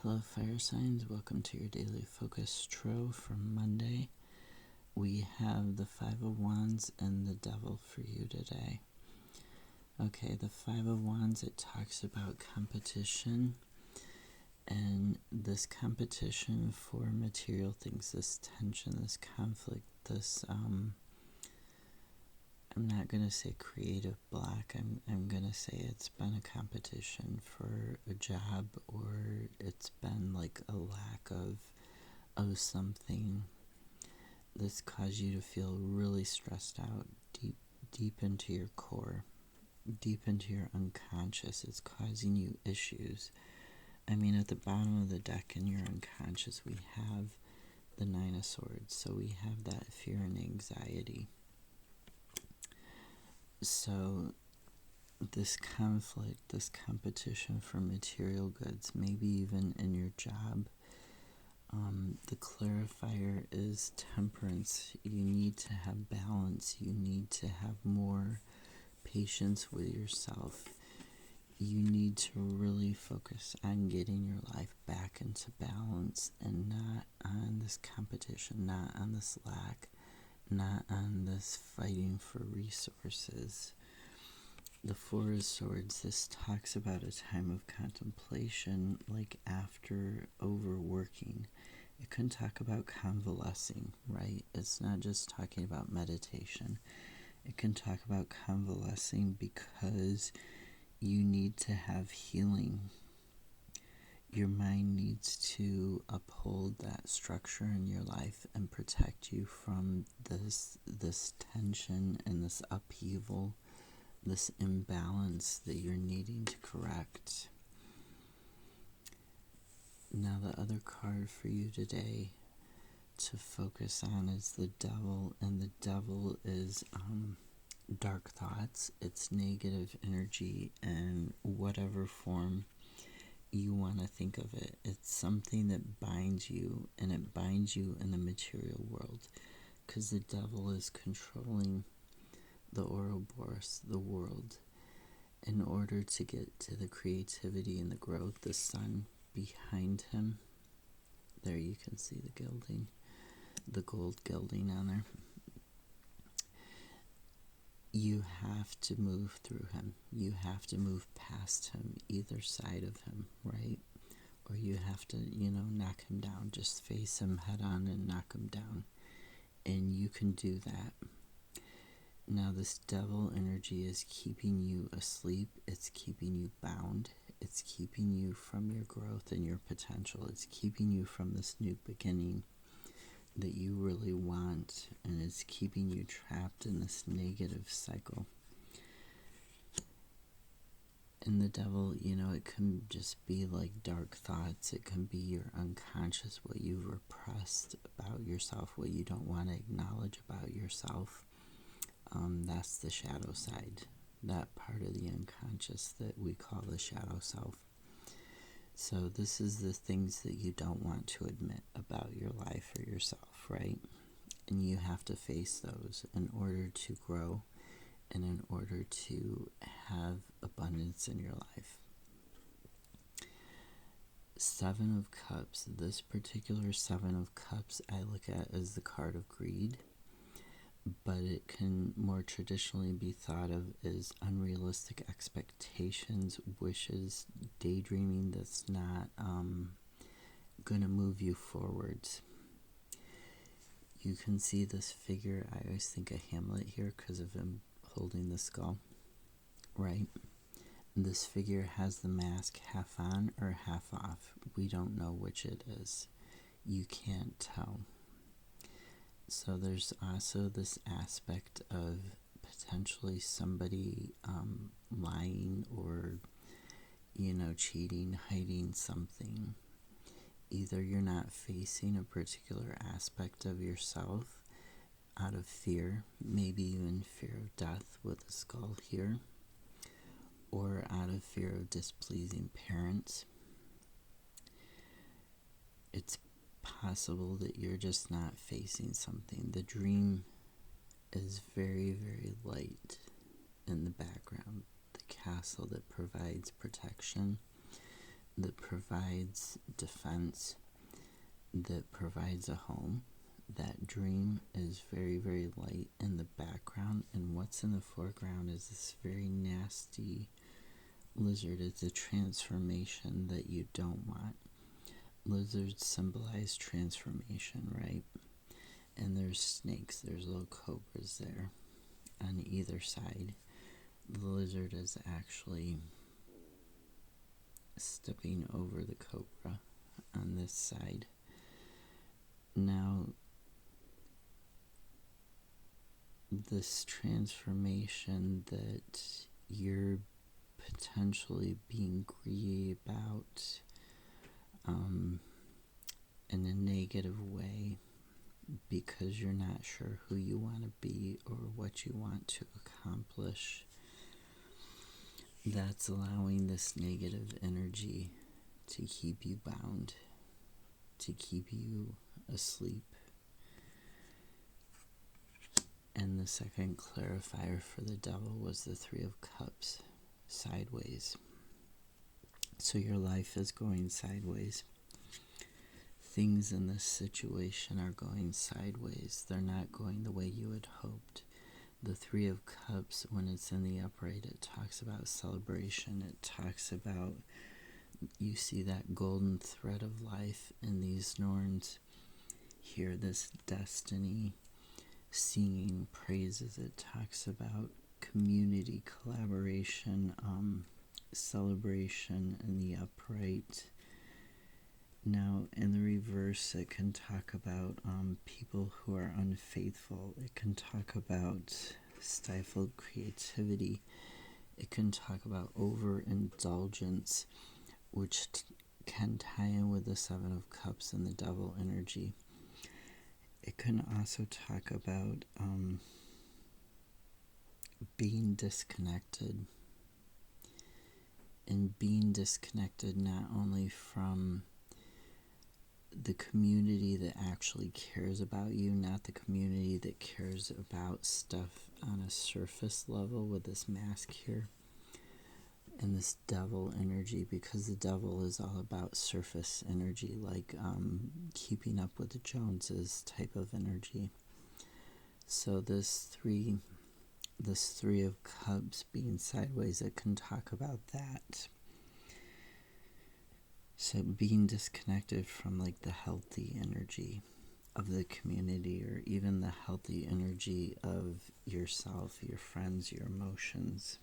Hello, fire signs. Welcome to your daily focus tro for Monday. We have the Five of Wands and the Devil for you today. Okay, the Five of Wands, it talks about competition, and this competition for material things, this tension, this conflict, this I'm not going to say creative block. I'm going to say it's been a competition for a job, or it's been like a lack of something that's caused you to feel really stressed out deep into your core, deep into your unconscious. It's causing you issues. I mean, at the bottom of the deck in your unconscious, we have the Nine of Swords, so we have that fear and anxiety. So this conflict, this competition for material goods, maybe even in your job, the clarifier is temperance. You need to have balance. You need to have more patience with yourself. You need to really focus on getting your life back into balance and not on this competition, not on this lack, not on this fighting for resources. The Four of Swords, this talks about a time of contemplation, like after overworking. It can talk about convalescing, right? It's not just talking about meditation. It can talk about convalescing because you need to have healing. Your mind needs to uphold that structure in your life and protect you from this tension and this upheaval, this imbalance that you're needing to correct. Now, the other card for you today to focus on is the Devil, and the Devil is dark thoughts. It's negative energy in whatever form you want to think of it. It's something that binds you, and it binds you in the material world, because the Devil is controlling the Ouroboros, the world, in order to get to the creativity and the growth. The sun behind him, there you can see the gilding, the gold gilding on there. You have to move through him. You have to move past him, either side of him, right? Or you have to, knock him down. Just face him head on and knock him down. And you can do that. Now, this Devil energy is keeping you asleep. It's keeping you bound. It's keeping you from your growth and your potential. It's keeping you from this new beginning that you really want, and it's keeping you trapped in this negative cycle. And the Devil, it can just be like dark thoughts. It can be your unconscious, what you've repressed about yourself, what you don't want to acknowledge about yourself. That's the shadow side, that part of the unconscious that we call the shadow self. So this is the things that you don't want to admit about your life or yourself, right? And you have to face those in order to grow and in order to have abundance in your life. Seven of Cups. This particular Seven of Cups I look at as the card of greed, but it can more traditionally be thought of as unrealistic expectations, wishes, daydreaming that's not going to move you forwards. You can see this figure. I always think of Hamlet here because of him holding the skull, right? This figure has the mask half on or half off. We don't know which it is. You can't tell. So there's also this aspect of potentially somebody lying or, cheating, hiding something. Either you're not facing a particular aspect of yourself out of fear, maybe even fear of death with the skull here, or out of fear of displeasing parents. It's possible that you're just not facing something. The dream is very, very light in the background. The castle that provides protection, that provides defense, that provides a home. That dream is very, very light in the background, and what's in the foreground is this very nasty lizard. It's a transformation that you don't want. Lizards symbolize transformation, right? And there's snakes, there's little cobras there on either side. The lizard is actually stepping over the cobra on this side. Now, this transformation that you're potentially being greedy about in a negative way because you're not sure who you want to be or what you want to accomplish, that's allowing this negative energy to keep you bound, to keep you asleep. And the second clarifier for the devil was the Three of Cups, sideways. So your life is going sideways. Things in this situation are going sideways. They're not going the way you had hoped. The Three of Cups, when it's in the upright, it talks about celebration. It talks about, you see that golden thread of life in these Norns here, this destiny, singing praises. It talks about community, collaboration, celebration in the upright. Now, in the reverse, it can talk about people who are unfaithful. It can talk about stifled creativity. It can talk about overindulgence, which can tie in with the Seven of Cups and the devil energy. It can also talk about being disconnected. And being disconnected not only from the community that actually cares about you, not the community that cares about stuff on a surface level with this mask here and this devil energy, because the devil is all about surface energy, like keeping up with the Joneses type of energy. So this three of Cups being sideways, it can talk about that. So being disconnected from like the healthy energy of the community, or even the healthy energy of yourself, your friends, your emotions.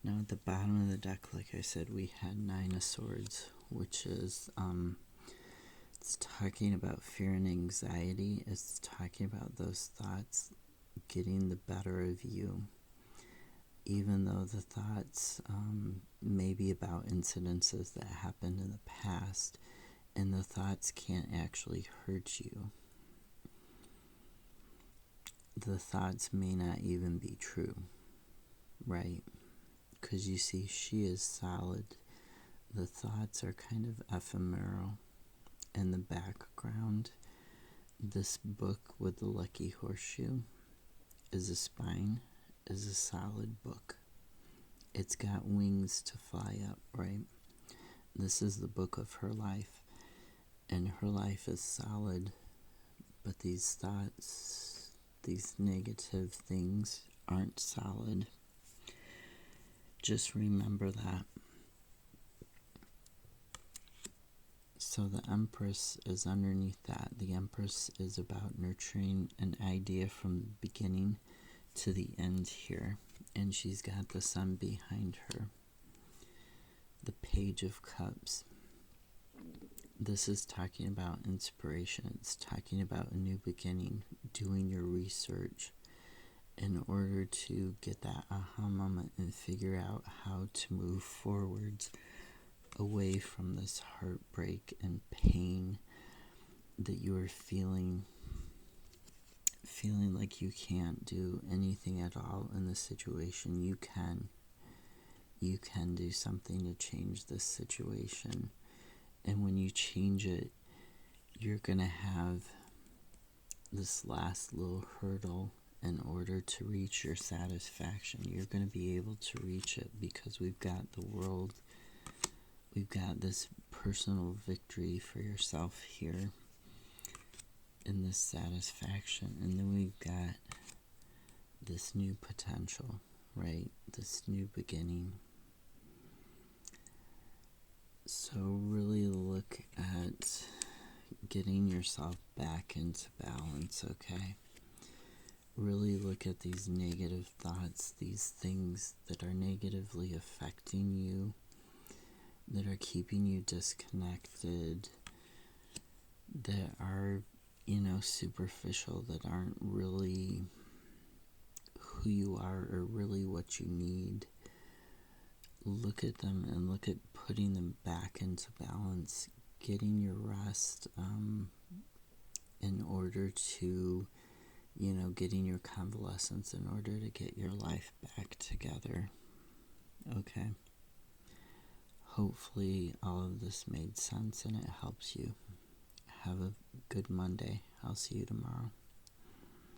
Now at the bottom of the deck, like I said, we had Nine of Swords, which is it's talking about fear and anxiety. It's talking about those thoughts getting the better of you, even though the thoughts may be about incidences that happened in the past, and the thoughts can't actually hurt you. The thoughts may not even be true, right? Because you see, she is solid. The thoughts are kind of ephemeral. In the background, this book with the lucky horseshoe is a spine, is a solid book. It's got wings to fly up, right? This is the book of her life, and her life is solid, but these thoughts, these negative things aren't solid. Just remember that. So the Empress is underneath that. The Empress is about nurturing an idea from the beginning to the end here. And she's got the Sun behind her. The Page of Cups. This is talking about inspiration. It's talking about a new beginning, doing your research in order to get that aha moment and figure out how to move forwards away from this heartbreak and pain that you are feeling like you can't do anything at all in this situation. You can do something to change this situation, and when you change it, you're gonna have this last little hurdle in order to reach your satisfaction. You're gonna be able to reach it because we've got the World we've got this personal victory for yourself here in this satisfaction. And then we've got this new potential, right? This new beginning. So really look at getting yourself back into balance, okay? Really look at these negative thoughts, these things that are negatively affecting you, that are keeping you disconnected, that are, superficial, that aren't really who you are or really what you need. Look at them and look at putting them back into balance, getting your rest in order to, getting your convalescence in order to get your life back together. Okay. Hopefully all of this made sense and it helps you. Have a good Monday. I'll see you tomorrow.